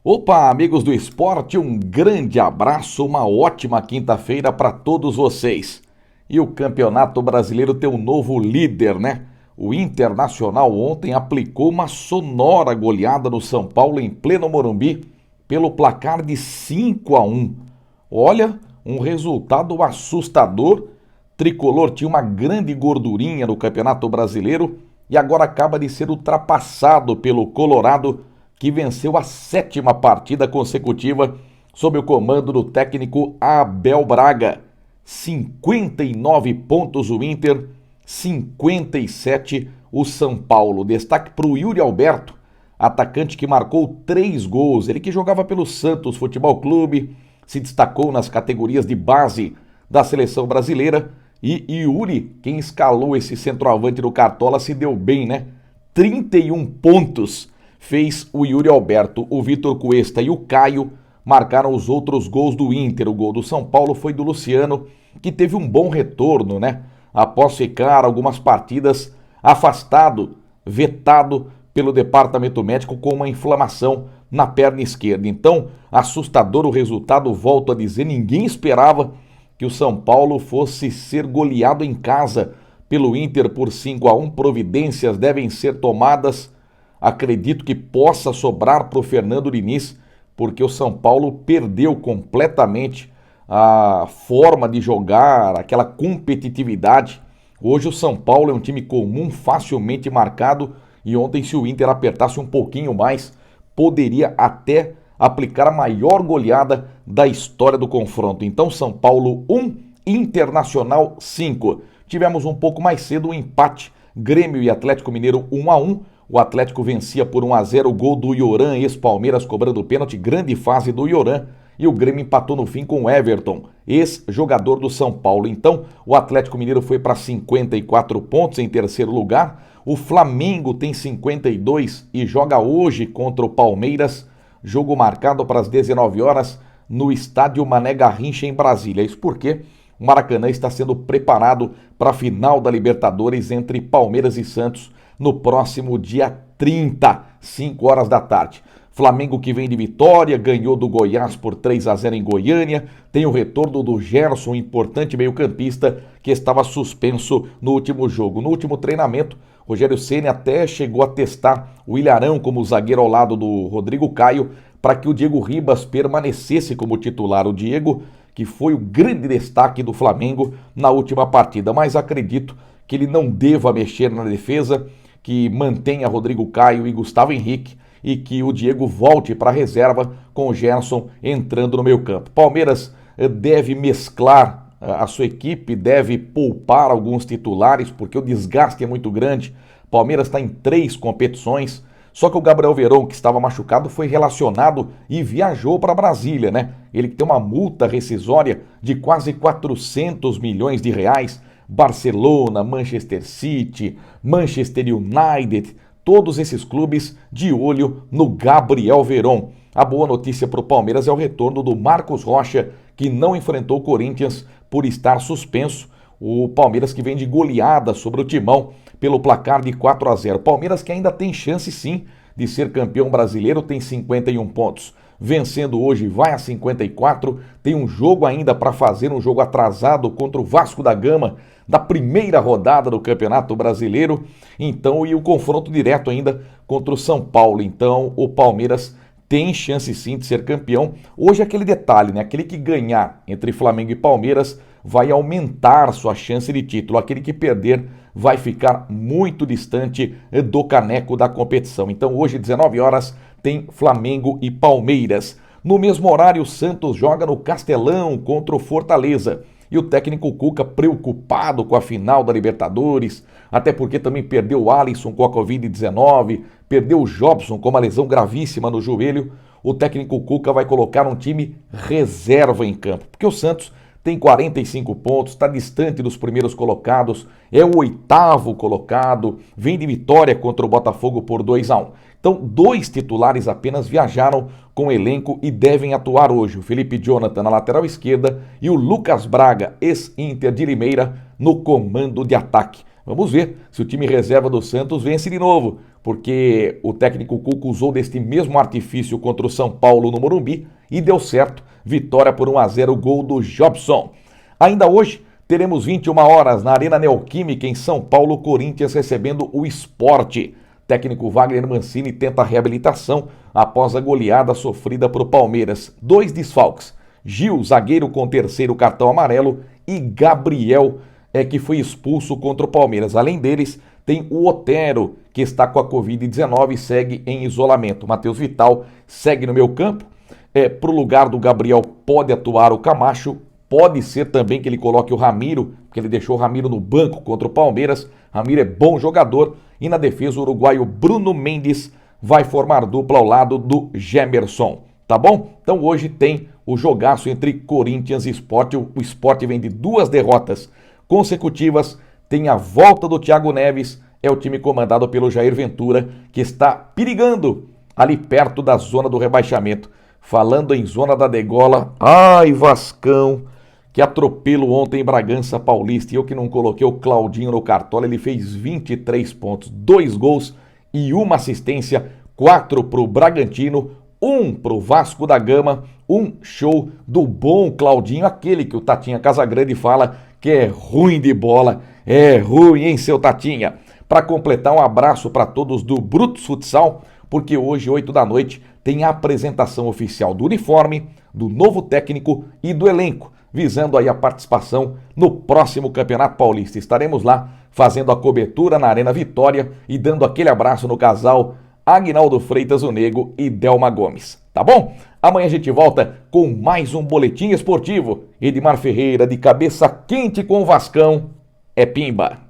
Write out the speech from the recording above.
Opa, amigos do esporte, um grande abraço, uma ótima quinta-feira para todos vocês. E o Campeonato Brasileiro tem um novo líder, né? O Internacional ontem aplicou uma sonora goleada no São Paulo em pleno Morumbi pelo placar de 5-1. Olha, um resultado assustador. Tricolor tinha uma grande gordurinha no Campeonato Brasileiro e agora acaba de ser ultrapassado pelo Colorado, que venceu a 7ª partida consecutiva sob o comando do técnico Abel Braga. 59 pontos o Inter, 57 o São Paulo. Destaque para o Yuri Alberto, atacante que marcou 3 gols. Ele que jogava pelo Santos Futebol Clube, se destacou nas categorias de base da seleção brasileira. E Yuri, quem escalou esse centroavante do Cartola, se deu bem, né? 31 pontos fez o Yuri Alberto. O Vitor Cuesta e o Caio marcaram os outros gols do Inter. O gol do São Paulo foi do Luciano, que teve um bom retorno, né? Após ficar algumas partidas afastado, vetado pelo departamento médico com uma inflamação na perna esquerda. Então, assustador o resultado, volto a dizer, ninguém esperava que o São Paulo fosse ser goleado em casa pelo Inter por 5-1. Providências devem ser tomadas. Acredito que possa sobrar para o Fernando Diniz, porque o São Paulo perdeu completamente a forma de jogar, aquela competitividade. Hoje o São Paulo é um time comum, facilmente marcado, e ontem, se o Inter apertasse um pouquinho mais, poderia até aplicar a maior goleada da história do confronto. Então, São Paulo 1, Internacional 5. Tivemos um pouco mais cedo um empate, Grêmio e Atlético Mineiro 1-1. O Atlético vencia por 1-0, o gol do Yoran, ex-Palmeiras, cobrando pênalti, grande fase do Yoran. E o Grêmio empatou no fim com o Everton, ex-jogador do São Paulo. Então, o Atlético Mineiro foi para 54 pontos em terceiro lugar. O Flamengo tem 52 e joga hoje contra o Palmeiras. Jogo marcado para as 19 horas no estádio Mané Garrincha, em Brasília. Isso porque o Maracanã está sendo preparado para a final da Libertadores entre Palmeiras e Santos no próximo dia 30, 5 horas da tarde. Flamengo, que vem de vitória, ganhou do Goiás por 3-0 em Goiânia. Tem o retorno do Gerson, importante meio-campista, que estava suspenso no último jogo. No último treinamento, Rogério Ceni até chegou a testar o Ilharão como zagueiro ao lado do Rodrigo Caio, para que o Diego Ribas permanecesse como titular. O Diego, que foi o grande destaque do Flamengo na última partida, mas acredito que ele não deva mexer na defesa, que mantenha Rodrigo Caio e Gustavo Henrique, e que o Diego volte para a reserva com o Gerson entrando no meio campo. Palmeiras deve mesclar a sua equipe, deve poupar alguns titulares, porque o desgaste é muito grande. Palmeiras está em 3 competições, só que o Gabriel Veron, que estava machucado, foi relacionado e viajou para Brasília, né? Ele que tem uma multa rescisória de quase 400 milhões de reais. Barcelona, Manchester City, Manchester United, todos esses clubes de olho no Gabriel Veron. A boa notícia para o Palmeiras é o retorno do Marcos Rocha, que não enfrentou o Corinthians por estar suspenso. O Palmeiras que vem de goleada sobre o Timão pelo placar de 4-0. Palmeiras que ainda tem chance sim de ser campeão brasileiro, tem 51 pontos. Vencendo hoje vai a 54, tem um jogo ainda para fazer, um jogo atrasado contra o Vasco da Gama, da primeira rodada do Campeonato Brasileiro. Então, e o confronto direto ainda contra o São Paulo. Então, o Palmeiras tem chance sim de ser campeão. Hoje aquele detalhe, né? Aquele que ganhar entre Flamengo e Palmeiras vai aumentar sua chance de título. Aquele que perder vai ficar muito distante do caneco da competição. Então hoje, 19 horas, tem Flamengo e Palmeiras. No mesmo horário, o Santos joga no Castelão contra o Fortaleza. E o técnico Cuca preocupado com a final da Libertadores, até porque também perdeu o Alisson com a Covid-19, perdeu o Jobson com uma lesão gravíssima no joelho. O técnico Cuca vai colocar um time reserva em campo, porque o Santos tem 45 pontos, está distante dos primeiros colocados, é o 8º colocado, vem de vitória contra o Botafogo por 2-1. Então, 2 titulares apenas viajaram com o elenco e devem atuar hoje. O Felipe Jonathan na lateral esquerda e o Lucas Braga, ex-Inter de Limeira, no comando de ataque. Vamos ver se o time reserva do Santos vence de novo, porque o técnico Cuca usou deste mesmo artifício contra o São Paulo no Morumbi e deu certo, vitória por 1-0, gol do Jobson. Ainda hoje teremos 21 horas na Arena Neoquímica em São Paulo, Corinthians recebendo o Sport. Técnico Wagner Mancini tenta a reabilitação após a goleada sofrida por Palmeiras. 2 desfalques, Gil, zagueiro com terceiro cartão amarelo, e Gabriel, que foi expulso contra o Palmeiras. Além deles, tem o Otero, que está com a Covid-19 e segue em isolamento. Matheus Vital segue no meio campo. Para o lugar do Gabriel pode atuar o Camacho. Pode ser também que ele coloque o Ramiro, porque ele deixou o Ramiro no banco contra o Palmeiras. Ramiro é bom jogador. E na defesa, o uruguaio Bruno Mendes vai formar dupla ao lado do Gemerson. Tá bom? Então hoje tem o jogaço entre Corinthians e Sport. O Sport vem de 2 derrotas consecutivas. Tem a volta do Thiago Neves. É o time comandado pelo Jair Ventura, que está perigando ali perto da zona do rebaixamento. Falando em zona da degola, ai Vascão, que atropelo ontem em Bragança Paulista. E eu que não coloquei o Claudinho no cartola, ele fez 23 pontos, 2 gols e 1 assistência, 4 para o Bragantino, 1 para o Vasco da Gama, um show do bom Claudinho, aquele que o Tatinha Casagrande fala que é ruim de bola. É ruim, hein, seu Tatinha? Para completar, um abraço para todos do Brutus Futsal, porque hoje, 8 da noite, tem a apresentação oficial do uniforme, do novo técnico e do elenco, visando aí a participação no próximo Campeonato Paulista. Estaremos lá fazendo a cobertura na Arena Vitória e dando aquele abraço no casal Aguinaldo Freitas, o Nego, e Delma Gomes. Tá bom? Amanhã a gente volta com mais um Boletim Esportivo. Edmar Ferreira, de cabeça quente com o Vascão, é pimba!